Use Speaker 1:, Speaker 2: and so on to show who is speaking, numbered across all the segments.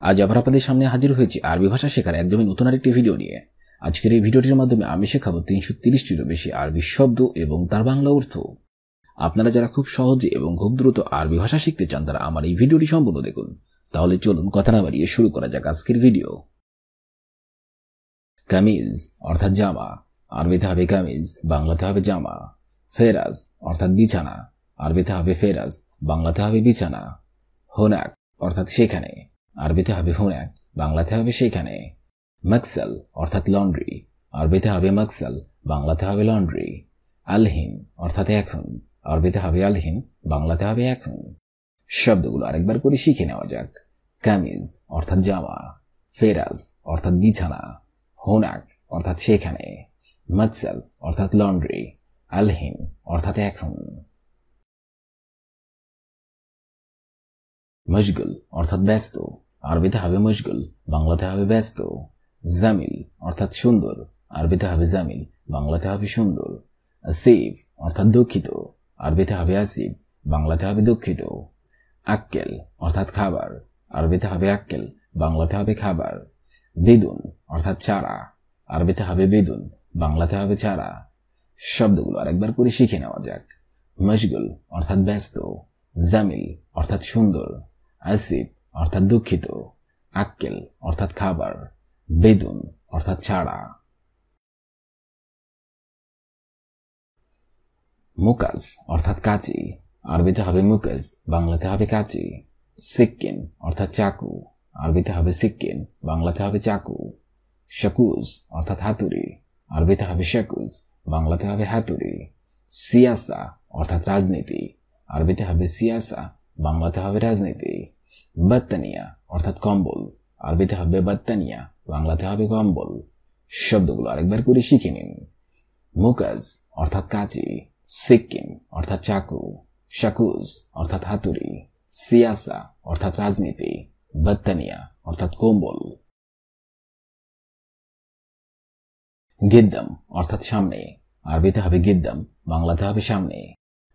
Speaker 1: আজ আবার আপনাদের সামনে হাজির হয়েছি আরবি ভাষা শেখার একদমই নতুন আরেকটি ভিডিও নিয়ে। আজকের এই ভিডিওটির মাধ্যমে আমি শেখাবো 330টিরও বেশি আরবি শব্দ এবং তার বাংলা অর্থ। আপনারা যারা খুব সহজে এবং খুব দ্রুত আরবি ভাষা শিখতে চান তারা আমার এই ভিডিওটি সম্পূর্ণ দেখুন। তাহলে চলুন কথা না বাড়িয়ে শুরু করা যাক আজকের ভিডিও। কামিজ অর্থাৎ জামা, আরবিতে হবে কামিজ, বাংলাতে হবে জামা। ফেরাজ অর্থাৎ বিছানা, আরবিতে হবে ফেরাজ, বাংলাতে হবে বিছানা। হোনাক অর্থাৎ সেখানে, আরবিতে হবে হোনাক, বাংলাতে হবে সেখানে। মাকসাল অর্থাৎ লন্ড্রি, আরবিতে হবে মাকসাল, বাংলাতে হবে লন্ড্রি। আলহিন অর্থাৎ এখন, আরবিতে হবে আলহিন, বাংলাতে হবে এখন। শব্দগুলো আরেকবার করে শিখে নেওয়া যাক। কামিজ অর্থাৎ জামা, ফেরাজ অর্থাৎ বিছানা, হোনাক অর্থাৎ সেখানে, মাকসাল অর্থাৎ লন্ড্রি, আলহিন অর্থাৎ এখন। মশগুল অর্থাৎ ব্যস্ত, আরবিতে হবে মশগুল, বাংলাতে হবে ব্যস্ত। জামিল অর্থাৎ সুন্দর, আরবিতে হবে জামিল, বাংলাতে হবে সুন্দর। আসিফ অর্থাৎ দুঃখিত, আরবিতে হবে আসিফ, বাংলাতে হবে দুঃখিত। আক্কেল অর্থাৎ খাবার, আরবিতে হবে আক্কেল, বাংলাতে হবে খাবার। বেদুন অর্থাৎ চারা, আরবিতে হবে বেদুন, বাংলাতে হবে চারা। শব্দগুলো আরেকবার করে শিখে নেওয়া যাক। মশগুল অর্থাৎ ব্যস্ত, জামিল অর্থাৎ সুন্দর, আসিফ অর্থাৎ দুঃখিত, আক্কেল অর্থাৎ খাবার, বেদুন অর্থাৎ ছাড়া। মুকাজ অর্থাৎ কাঁচি, আরবিতে হবে মুকাজ, বাংলাতে হবে কাঁচি। সিক্কিন অর্থাৎ চাকু, আরবিতে হবে সিক্কিন, বাংলাতে হবে চাকু। শাকুজ অর্থাৎ হাতুড়ি, আরবিতে হবে শাকুজ, বাংলাতে হবে হাতুড়ি। সিয়াসা অর্থাৎ রাজনীতি, আরবিতে হবে সিয়াসা, বাংলাতে হবে রাজনীতি। বাত্তানিয়া অর্থাৎ কম্বল, আরবিতে হবে বাত্তানিয়া, বাংলাতে হবে কম্বল। শব্দগুলো আরেকবার করে শিখে নিন। মুকাজ অর্থাৎ কাঁচি, সিক্কিন অর্থাৎ চাকু, শাকুজ অর্থাৎ হাতুড়ি, সিয়াসা অর্থাৎ রাজনীতি, বাত্তানিয়া অর্থাৎ কম্বল। গিদ্দাম অর্থাৎ সামনে, আরবিতে হবে গিদ্দাম, বাংলাতে হবে সামনে।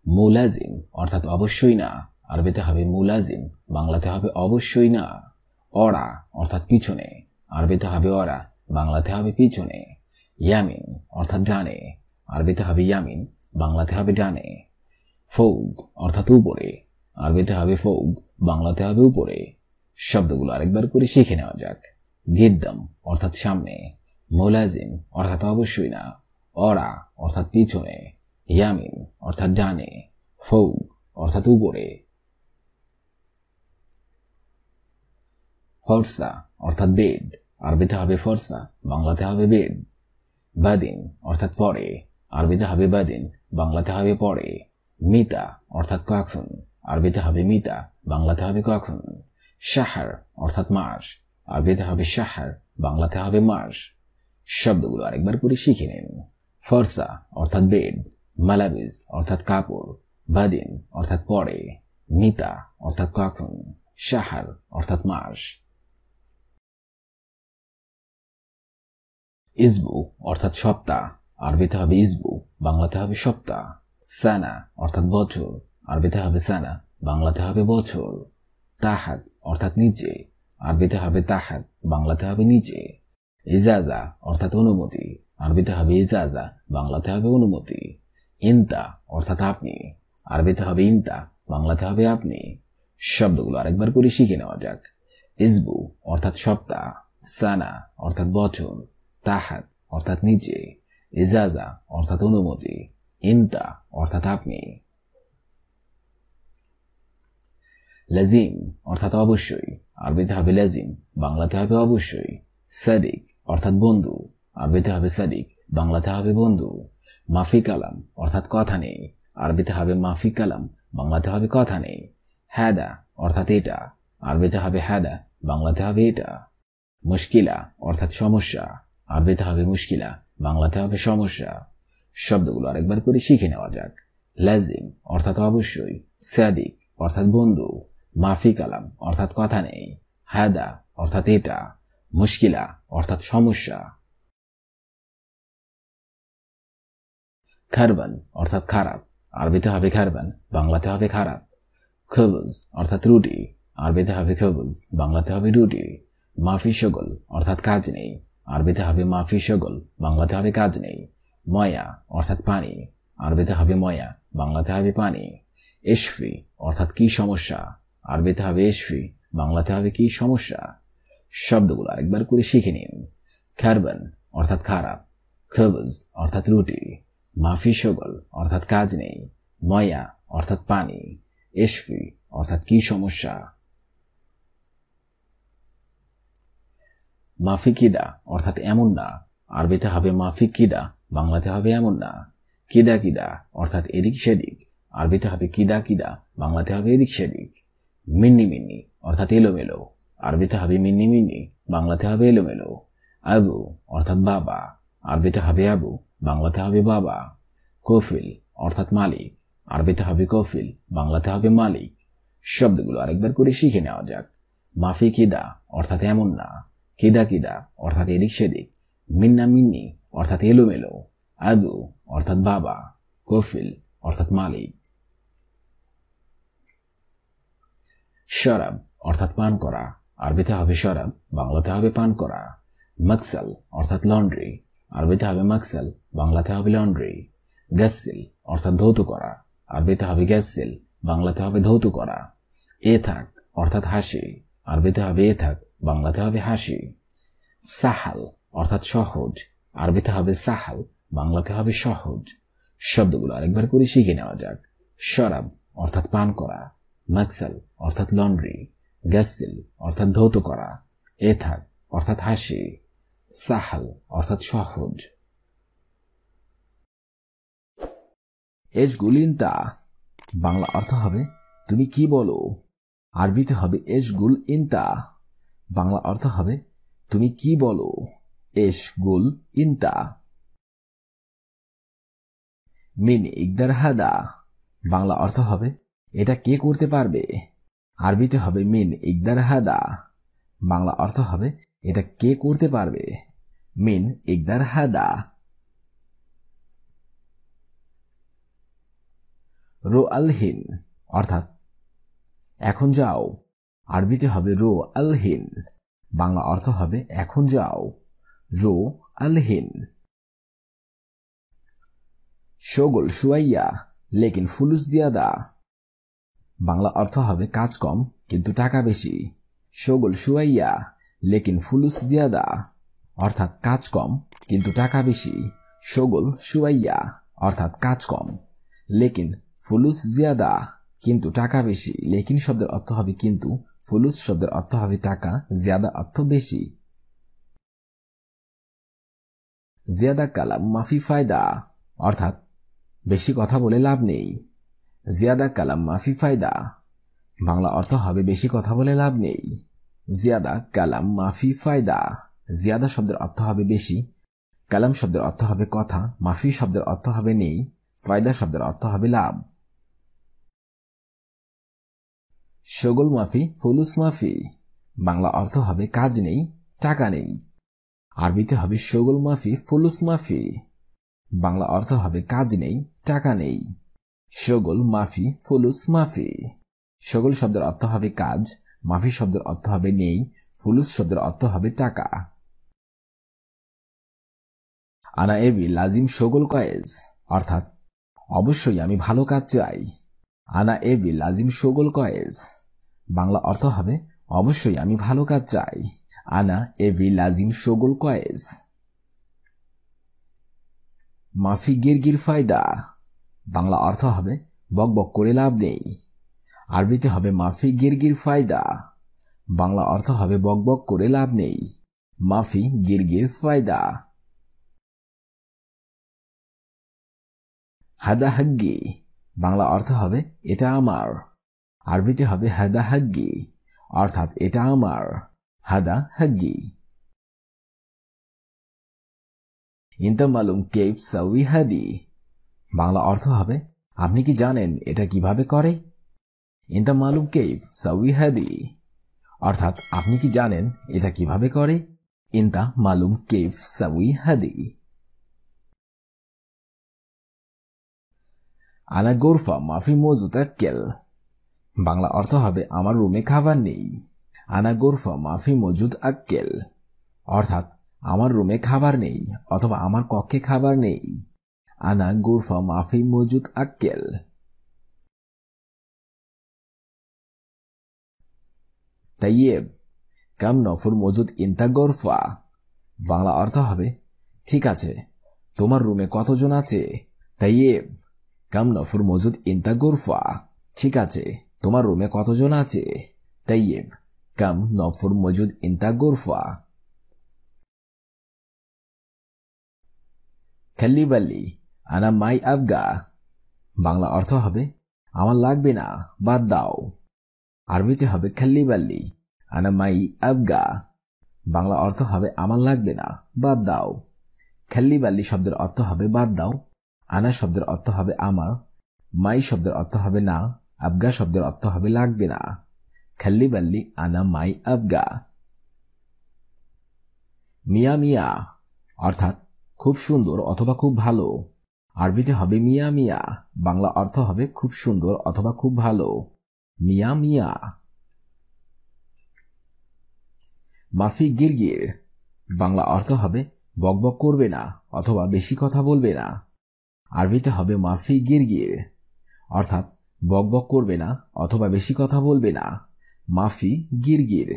Speaker 1: মুলাজিম অর্থাৎ অবশ্যই না, আরবিতে হবে মুলাজিম, বাংলাতে হবে অবশ্যই না। অরা অর্থাৎ পিছনে, আরবিতে হবে অরা, বাংলাতে হবে পিছনে। ইয়ামিন অর্থাৎ ডানে, আরবিতে হবে ইয়ামিন, বাংলাতে হবে ডানে। ফৌগ অর্থাৎ উপরে, আরবিতে হবে ফৌগ, বাংলাতে হবে উপরে। শব্দগুলো আরেকবার করে শিখে নেওয়া যাক। গিদ্দাম অর্থাৎ সামনে, মুলাজিম অর্থাৎ অবশ্যই না, অরা অর্থাৎ পিছনে, ইয়ামিন অর্থাৎ ডানে, ফৌগ অর্থাৎ উপরে। ফরসা অর্থাৎ বেড, আরবিতে হবে ফরসা, বাংলাতে হবে বেড। বাদিন অর্থাৎ পরে, আরবিতে হবে বাদিন, বাংলাতে হবে পরে। মিতা অর্থাৎ কখন, আরবিতে হবে মিতা, বাংলাতে হবে কখন। শাহার অর্থাৎ মাস, আরবিতে হবে শাহার, বাংলাতে হবে মাস। শব্দগুলো আরেকবার করে শিখে নিন। ফরসা অর্থাৎ বেড, মালাবিজ অর্থাৎ কাপড়, বাদিন অর্থাৎ পরে, মিতা অর্থাৎ কখন, শাহার অর্থাৎ মাস। ইসবু অর্থাৎ সপ্তাহ, আরবিতে হবে ইসবু, বাংলাতে হবে সপ্তাহ। সানা অর্থাৎ বছর, আরবিতে হবে সানা, বাংলাতে হবে বছর। তাহাত অর্থাৎ নিচে, আরবিতে হবে তাহাত, বাংলাতে হবে নিচে। ইজাজা অর্থাৎ অনুমতি, আরবিতে হবে ইজাজা, বাংলাতে হবে অনুমতি। ইনতা অর্থাৎ আপনি, আরবিতে হবে ইনতা, বাংলাতে হবে আপনি। শব্দগুলো আরেকবার করে শিখে নেওয়া যাক। ইসবু অর্থাৎ সপ্তাহ, সানা অর্থাৎ বছর, তাহাত অর্থাৎ নিচে, ইজাজা অর্থাৎ অনুমতি, ইনতা অর্থাৎ আপনি। লাজিম অর্থাৎ অবশ্যই, আরবিতে হবে লাজিম, বাংলাতে হবে অবশ্যই। সাদিক অর্থাৎ বন্ধু, আরবিতে হবে সাদিক, বাংলাতে হবে বন্ধু। মাফি কালাম অর্থাৎ কথা নেই, আরবিতে হবে মাফি কালাম, বাংলাতে হবে কথা নেই। হ্যাদা অর্থাৎ এটা, আরবিতে হবে হ্যাদা, বাংলাতে হবে এটা। মুশকিলা অর্থাৎ সমস্যা, আরবিতে হবে মুশকিলা, বাংলাতে হবে সমস্যা। শব্দগুলো আরেকবার করে শিখে নেওয়া যাক। লাজিম অর্থাৎ অবশ্যই, সাদিক অর্থাৎ বন্ধু, মাফি কালাম অর্থাৎ কথা নেই, হাদা অর্থাৎ এটা, মুশকিলা অর্থাৎ সমস্যা। খারবান অর্থাৎ খারাপ, আরবিতে হবে খারবান, বাংলাতে হবে খারাপ। খুবজ অর্থাৎ রুটি, আরবিতে হবে খবুজ, বাংলাতে হবে রুটি। মাফি শগল অর্থাৎ কাজ নেই, আরবিতে হবে মাফি শগল, বাংলাতে হবে কাজ নেই। ময়া অর্থাৎ পানি, আরবিতে হবে ময়া, বাংলাতে হবে পানি। ইশফি অর্থাৎ কি সমস্যা, আরবিতে হবে ইশফি, বাংলাতে হবে কি সমস্যা। শব্দগুলো আরেকবার করে শিখে নিন। খারবান অর্থাৎ খারাপ, খবজ অর্থাৎ রুটি, মাফি শগল অর্থাৎ কাজ নেই, ময়া অর্থাৎ পানি, ইশফি অর্থাৎ কি সমস্যা। মাফি কিদা অর্থাৎ এমন না, আরবিতে হবে মাফি কিদা, বাংলাতে হবে এমন না। কিদা কিদা অর্থাৎ এদিক সেদিক, আরবিতে হবে কিদা কিদা, বাংলাতে হবে এদিক সেদিক। মিন্নি মিন্নি অর্থাৎ এলোমেলো, আরবিতে হবে মিন্নি মিন্নি, বাংলাতে হবে এলোমেলো। আবু অর্থাৎ বাবা, আরবিতে হবে আবু, বাংলাতে হবে বাবা। কফিল অর্থাৎ মালিক, আরবিতে হবে কফিল, বাংলাতে হবে মালিক। শব্দগুলো আরেকবার করে শিখে নেওয়া যাক। মাফি কিদা অর্থাৎ এমন না, কিদা কিদা অর্থাৎ এদিক সেদিক, মিন্না মিন্নি অর্থাৎ এলোমেলো, আবু অর্থাৎ বাবা, কফিল অর্থাৎ মালিক। শরাব অর্থাৎ পান করা, আরবিতে হবে শরাব, বাংলাতে হবে পান করা। মাকসাল অর্থাৎ লন্ড্রি, আরবিতে হবে মাকসাল, বাংলাতে হবে লন্ড্রি। গ্যাসিল অর্থাৎ ধৌত করা, আরবিতে হবে গ্যাসিল, বাংলাতে হবে ধৌত করা। এথাক অর্থাৎ হাসি, আরবিতে হবে এথাক, বাংলাতে হবে হাসি। সাহাল অর্থাৎ সহজ, আরবিতে হবে সাহাল, বাংলাতে হবে সহজ। শব্দগুলো আরেকবার করে শিখে নেওয়া যাক। শরাব অর্থাৎ পান করা, মাকসাল অর্থাৎ লন্ড্রি, গ্যাসিল অর্থাৎ ধৌত করা, এথাক অর্থাৎ হাসি, সাহাল অর্থাৎ সহজ।
Speaker 2: এশগুল ইনতা, বাংলা অর্থ হবে তুমি কি বলো, আরবিতে হবে এশগুল ইনতা, বাংলা অর্থ হবে তুমি কি বলো। এশগুল ইনতা। মিন ইকদার হাদা, বাংলা অর্থ হবে এটা কে করতে পারবে, আরবিতে হবে মিন ইকদার হাদা, বাংলা অর্থ হবে এটা কে করতে পারবে। মিন ইকদার হাদা। রো আলহিন অর্থাৎ এখন যাও, আরবিতে হবে রো আলহিন, বাংলা অর্থ হবে এখন যাও, রো আলহিন। শোগল শুয়াইয়া লেকিন ফুলুস দিয়াদা, বাংলা অর্থ হবে কাজ কম কিন্তু টাকা বেশি। শোগল শুয়াইয়া লেকিন ফুলুস দিয়াদা অর্থাৎ কাজ কম কিন্তু টাকা বেশি। শোগল শুয়াইয়া অর্থাৎ কাজ কম, লেকিন ফুলুস জিয়াদা কিন্তু টাকা বেশি। লেকিন শব্দের অর্থ হবে কিন্তু, ফুলুস শব্দের অর্থ হবে টাকা, জিয়াদা অর্থ বেশি। জিয়াদা কালাম মাফি ফায়দা অর্থাৎ বেশি কথা বলে লাভ নেই। জিয়াদা কালাম মাফি ফায়দা, বাংলা অর্থ হবে বেশি কথা বলে লাভ নেই। জিয়াদা কালাম মাফি ফায়দা, জিয়াদা শব্দের অর্থ হবে বেশি, কালাম শব্দের অর্থ হবে কথা, মাফি শব্দের অর্থ হবে নেই, ফায়দা শব্দের অর্থ হবে লাভ। শোগল মাফি ফুলুস মাফি, বাংলা অর্থ হবে কাজ নেই টাকা নেই, আরবিতে হবে শোগল মাফি ফুলুস মাফি, বাংলা অর্থ হবে কাজ নেই টাকা নেই। শোগল মাফি ফুলুস মাফি, শোগল শব্দের অর্থ হবে কাজ, মাফি শব্দের অর্থ হবে নেই, ফুলুস শব্দের অর্থ হবে টাকা। আনা এবি লাজিম শোগল কয়েজ অর্থাৎ অবশ্যই আমি ভালো কাজ চাই। আনা এবি লাজিম শোগল কয়েজ, বাংলা অর্থ হবে অবশ্যই আমি ভালো কাজ চাই। আনা এবি লাজিম শোগল কয়েজ। মাফি গিরগির ফায়দা, বাংলা অর্থ হবে বকবক করে লাভ নেই, আরবিতে হবে মাফি গিরগির ফায়দা, বাংলা অর্থ হবে বকবক করে লাভ নেই। মাফি গিরগির ফায়দা। হাদা হাগ্গি, বাংলা অর্থ হবে এটা আমার, আরবিতে হবে হাদা হাগ্গি অর্থাৎ এটা আমার, হাদা হাগ্গি। ইনতা মালুম কেফ সাউই হাদি, বাংলা অর্থ হবে আপনি কি জানেন এটা কিভাবে করে। ইনতা মালুম কেফ সাউই হাদি অর্থাৎ আপনি কি জানেন এটা কিভাবে করে। ইনতা মালুম কেফ সাউই হাদি। আনা গোরফা মাফি মজুতা কেল, বাংলা অর্থ হবে আমার রুমে খাবার নেই। আনা গোরফা মাফি মজুদ আক্কেল, অর্থাৎ আমার রুমে খাবার নেই অথবা আমার কক্ষে খাবার নেই। আনা গোরফা মাফি মজুদ আক্কেল। তাইয়েব কাম নফর মজুদ ইন্তা গোরফা, বাংলা অর্থ হবে ঠিক আছে, তোমার রুমে কতজন আছে? তাইয়েব কাম নফর মজুদ ইন্তা গোরফা, ঠিক আছে, তোমার রুমে কতজন আছে? তাইয়েব কাম নফর মজুদ ইন্তা গোরফা। খাল্লি বাল্লি আনা মাই আবগা, বাংলা অর্থ হবে আমার লাগবে না, বাদ দাও। আরবিতে হবে খাল্লি বাল্লি আনা মাই আবগা, বাংলা অর্থ হবে আমার লাগবে না, বাদ দাও। খাল্লি বাল্লি শব্দের অর্থ হবে বাদ দাও, আনা শব্দের অর্থ হবে আমার, মাই শব্দের অর্থ হবে না, আবগা শব্দের অর্থ হবে লাগবে না। খাল্লি বাল্লি আনা মাই আবগা। মিয়া মিয়া অর্থাৎ খুব সুন্দর অথবা খুব ভালো, আরবিতে হবে মিয়া মিয়া, বাংলা অর্থ হবে খুব সুন্দর অথবা খুব ভালো। মিয়া মিয়া। মাফি গিরগির, বাংলা অর্থ হবে বকবক করবে না অথবা বেশি কথা বলবে না, আরবিতে হবে মাফি গিরগির, অর্থাৎ বকবক করবে না অথবা বেশি কথা বলবে না। মাফি গিরগির।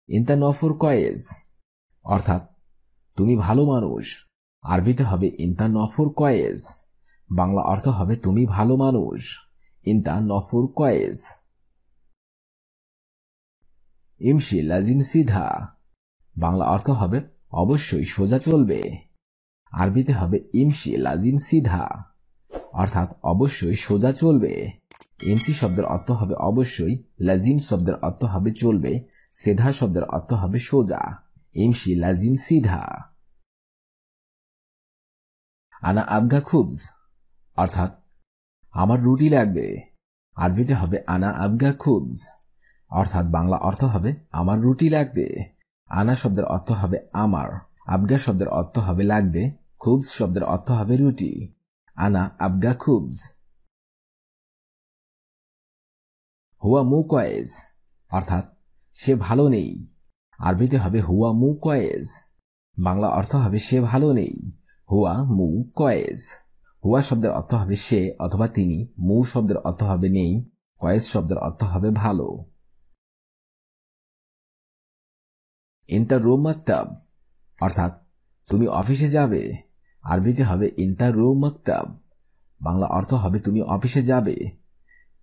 Speaker 2: ইন্তা নফর কয়েজ, অর্থাৎ তুমি ভালো মানুষ, আরবিতে হবে ইন্তা নফর কয়েজ, বাংলা অর্থ হবে তুমি ভালো মানুষ। ইন্তা নফর কয়েজ। ইমশি লাজিম সিধা, বাংলা অর্থ হবে অবশ্যই সোজা চলবে, আরবিতে হবে ইমশি লাজিম সিধা, অর্থাৎ অবশ্যই সোজা চলবে। ইমসি শব্দের অর্থ হবে অবশ্যই, লাজিম শব্দের অর্থ হবে চলবে, সিধা শব্দের অর্থ হবে সোজা। ইমশি লাজিম সিধা। আনা আবগা খুবজ, অর্থাৎ আমার রুটি লাগবে, আরবিতে হবে আনা আবগা খুবজ, অর্থাৎ বাংলা অর্থ হবে আমার রুটি লাগবে। আনা শব্দের অর্থ হবে আমার, আবগা শব্দের অর্থ হবে লাগবে, খুবজ শব্দের অর্থ হবে রুটি। আনা আবগা খুবজ। হুয়া মু কয়েজ, অর্থাৎ সে ভালো নেই, আরবিতে হবে হুয়া মু কয়েজ, বাংলা অর্থ হবে সে ভালো নেই। হুয়া মু কয়েজ। হুয়া শব্দের অর্থ হবে সে অথবা তিনি, মু শব্দের অর্থ হবে নেই, কয়েজ শব্দের অর্থ হবে ভালো। ইন্তা রো মাকতাব, অর্থাৎ তুমি অফিসে যাবে, আরবিতে হবে ইন্তা রো মাকতাব, বাংলা অর্থ হবে তুমি অফিসে যাবে।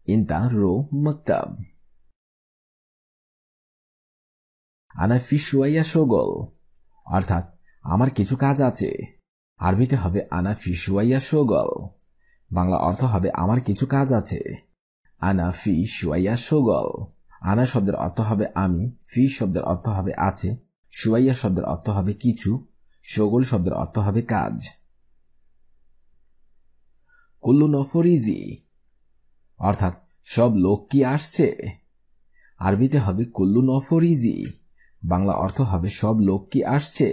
Speaker 2: ইন্তা রো মাকতাব। আনা ফি শুয়াইয়া শোগল, অর্থাৎ আমার কিছু কাজ আছে, আরবিতে হবে আনা ফি শুয়াইয়া শোগল, বাংলা অর্থ হবে আমার কিছু কাজ আছে। আনা ফি শুয়াইয়া শোগল। আনা শব্দের অর্থ হবে আমি, ফি শব্দের অর্থ হবে আছে, শুয়াইয়া শব্দের অর্থ হবে কিছু, শোগল শব্দের অর্থ হবে কাজ। কুল্লু নফরিজি, অর্থাৎ সব লোক কি আসছে, আরবিতে হবে কুল্লু নফরিজি, বাংলা অর্থ হবে সব লোক কি আসছে।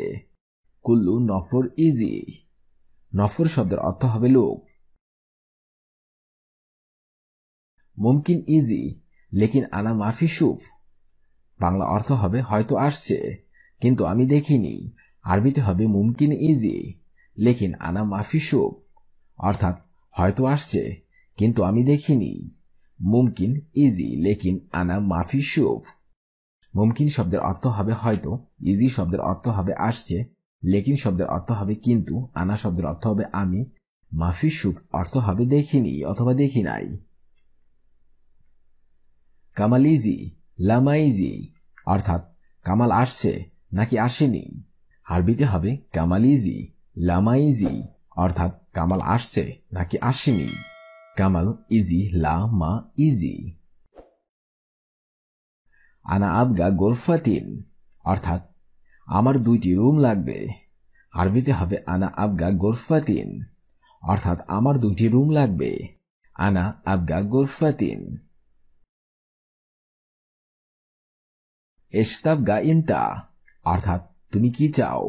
Speaker 2: কুল্লু নফর ইজি। নফর শব্দের অর্থ হবে লোক। মুমকিন ইজি লেকিন আনা মাফি শুফ, বাংলা অর্থ হবে হয়তো আসছে কিন্তু আমি দেখিনি, আরবিতে হবে মুমকিন ইজি লেকিন আনা মাফি শুফ, অর্থাৎ হয়তো আসছে কিন্তু আমি দেখিনি। মুমকিন ইজি লেকিন আনা মাফি শুফ। মুমকিন শব্দের অর্থ হবে হয়তো, ইজি শব্দের অর্থ হবে আসছে, লেকিন শব্দের অর্থ হবে কিন্তু, আনা শব্দের অর্থ হবে আমি, মাফি শুফ অর্থ হবে দেখিনি অথবা দেখি নাই। কামাল ইজি লামাইজি, অর্থাৎ কামাল আসছে নাকি আসেনি, আরবিতে হবে কামাল ইজি লামাইজি, অর্থাৎ কামাল আসছে নাকি আসেনি। কামাল ইজি লা মা ইজি। আনা আবগা গোরফাতিন, অর্থাৎ আমার 2টি রুম লাগবে, আরবিতে হবে আনা আবগা গোরফাতিন, অর্থাৎ আমার 2টি রুম লাগবে। আনা আবগা গোরফাতিন। এস্তাবগা ইন্তা, অর্থাৎ তুমি কি চাও,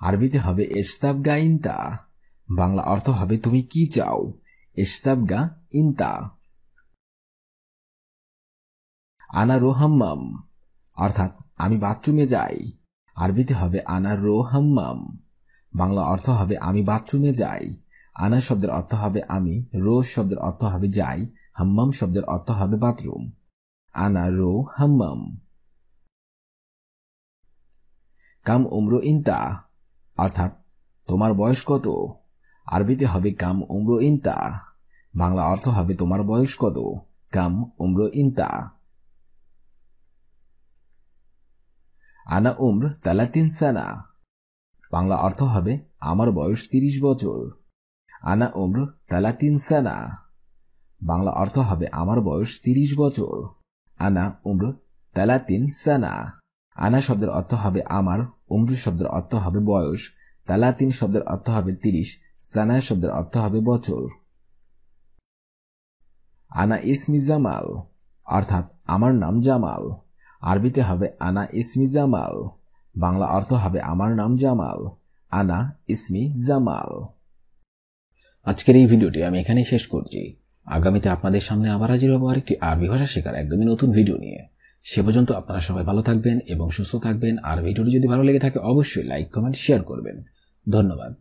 Speaker 2: আরবিতে হবে এস্তাবগা ইন্তা, বাংলা অর্থ হবে তুমি কি চাও। ইশতাবগা ইনতা। আনা রো হাম্মাম অর্থাৎ আমি বাথরুমে যাই। আরবিতে হবে আনা রো হাম্মাম। বাংলা অর্থ হবে আমি বাথরুমে যাই। আনা শব্দের অর্থ হবে আমি, রো শব্দের অর্থ হবে যাই, হাম্মাম শব্দের অর্থ হবে বাথরুম। আনা রো হাম্মাম। কাম উমরো ইনতা অর্থাৎ তোমার বয়স কত। আরবিতে হবে কাম উমরো ইনতা। বাংলা অর্থ হবে তোমার বয়স কত। কাম উমরো ইনতা। আনা উম্র ৩০ সানা। বাংলা অর্থ হবে আমার বয়স ৩০ বছর। আনা উম্র ৩০ সানা। বাংলা অর্থ হবে আমার বয়স ৩০ বছর। আনা উম্র ৩০ সানা। আনা শব্দের অর্থ হবে আমার, উমরু শব্দের অর্থ হবে বয়স, ৩০ শব্দের অর্থ হবে ৩০, সানা শব্দের অর্থ হবে বছর। আনা ইসমি জামাল অর্থাৎ আমার নাম জামাল। আরবিতে হবে আনা ইসমি জামাল। বাংলা অর্থ হবে আমার নাম জামাল। আনা ইসমি জামাল।
Speaker 1: আজকের এই ভিডিওটি আমি এখানেই শেষ করছি। আগামীতে আপনাদের সামনে আবার হাজির হবো আরেকটি আরবি ভাষা শেখার একদমই নতুন ভিডিও নিয়ে। সে পর্যন্ত আপনারা সবাই ভালো থাকবেন এবং সুস্থ থাকবেন। আর ভিডিওটি যদি ভালো লেগে থাকে অবশ্যই লাইক, কমেন্ট, শেয়ার করবেন। ধন্যবাদ।